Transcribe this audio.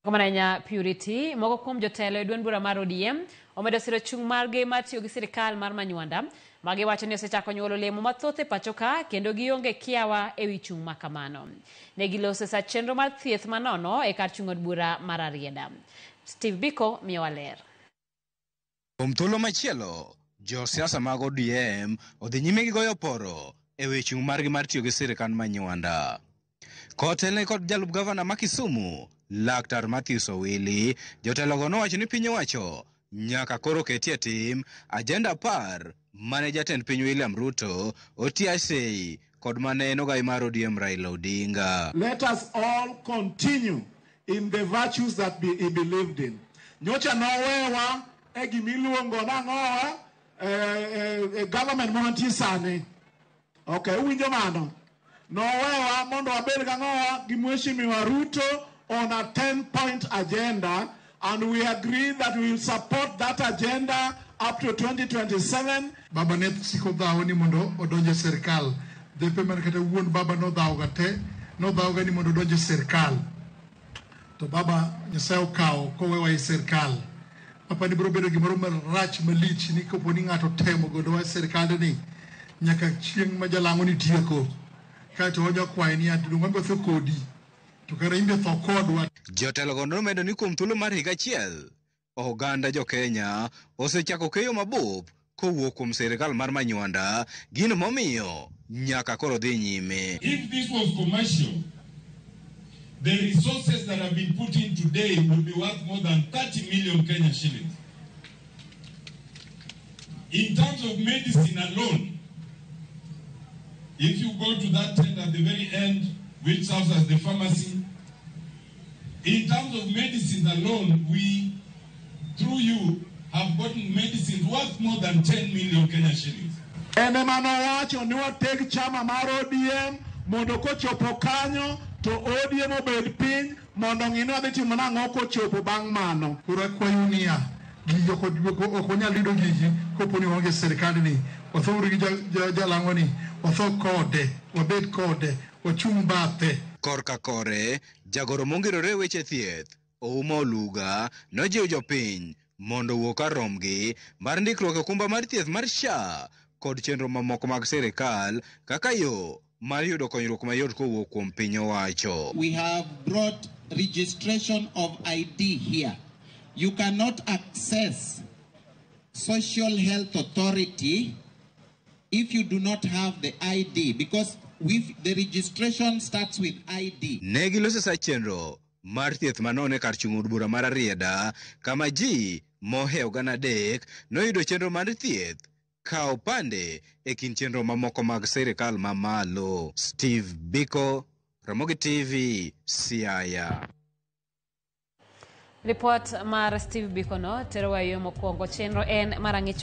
Komananya Purity, moko kuom jotelo duond bura mar ODM, omedo siro chung' margi mar tiyo gi sirikal mar Manywanda. Magi wacho ni osechako nyuolo lemo mathoth e pacho ka kendo gionge kiawa ewi chung' ma kamano. Ne giloso sa chenro mar thieth manono e kar chung' od bura mar Arieda. Steve Biko miyo waler. Kuom thuolo machielo, jo siasa mag ODM odhi nyime gi goyo poro ewi chung' margi mar tiyo gi sirikal Manywanda. Kotelne kod jalup gavana ma Kisumu, Laktar Matthews Owili, jotelogo nowacho ni piny owacho nyaka koro ketie tim ajenda 10 mane jatend piny William Ruto otia sei kod mane nogai mar ODM Raila Odinga. Let us all continue in the virtues that he believed in. Nyocha nowewa gimiluongo nang'owa government monti sani. Okay, uwinjo mano. Nowewa mondo wabed gang'owa gi Mheshimiwa Ruto on a 10-point agenda, and we agree that we will support that agenda up to 2027. Baba ne siko dhawo ni mondo odonje serikal. Depe man kata wuon baba no dhawo gate, no dhawo gani mondo odonje serikal. To baba Nyasaye okawo kowewa e serikal. Papa ni biro bedo gimoro marach malich ni kopo ni ng'ato temo godo wa serikal ni nyaka chieng' ma jalango ni tieko. Kaito ojo kwaye ni adungo mbe kodi. Jotelogo nomedo ni kuom thuolo mar higa achiel, oganda jo Kenya osechako keyo mabup kowuok kuom sirikal mar Manywanda, gino momiyo nyaka koro dhi nyime. If this was commercial, the resources that have been put in today would be worth more than 30 million Kenyan shillings. In terms of medicine alone, if you go to that tent at the very end, which serves as the pharmacy, in terms of medicine alone, we, through you, have gotten medicines worth more than 10 million Kenyan shillings. Ene manowacho ni wateg chama mar ODM mondo kochopo kanyo to ODM obed piny mondo ng'ino adhi timo nang'o kochopo bang' mano. Kura kwayo niya gigo okonyal yudo gigi kopo ni onge sirikal ni. Wathuru gi jalango ni, watho kode, wabed kode, wachung' bathe. Korka kore, jagoro mongirore weche thieth, Ouma Oluga, nojiwo jopiny mondo wuok kar romgi mar ndikruok e okumba mar thieth mar SHA kod chenro mamoko mag sirikal kaka yo mar yudo konyruok mayot kowuok kuom piny owacho. We have brought registration of ID here. You cannot access Social Health Authority if you do not have the ID, because the registration starts with ID. Ne giloso sa chenro mar thieth manone kar chung' od bura mar Arieda, kama ji mohewo gana adek noyudo chenro mar thieth kawo pande e kind chenro mamoko mag sirikal mamalo. Steve Biko, Ramogi TV, Siaya. Report mar Steve Biko no tero wa yo mokwongo chenro en marang'ich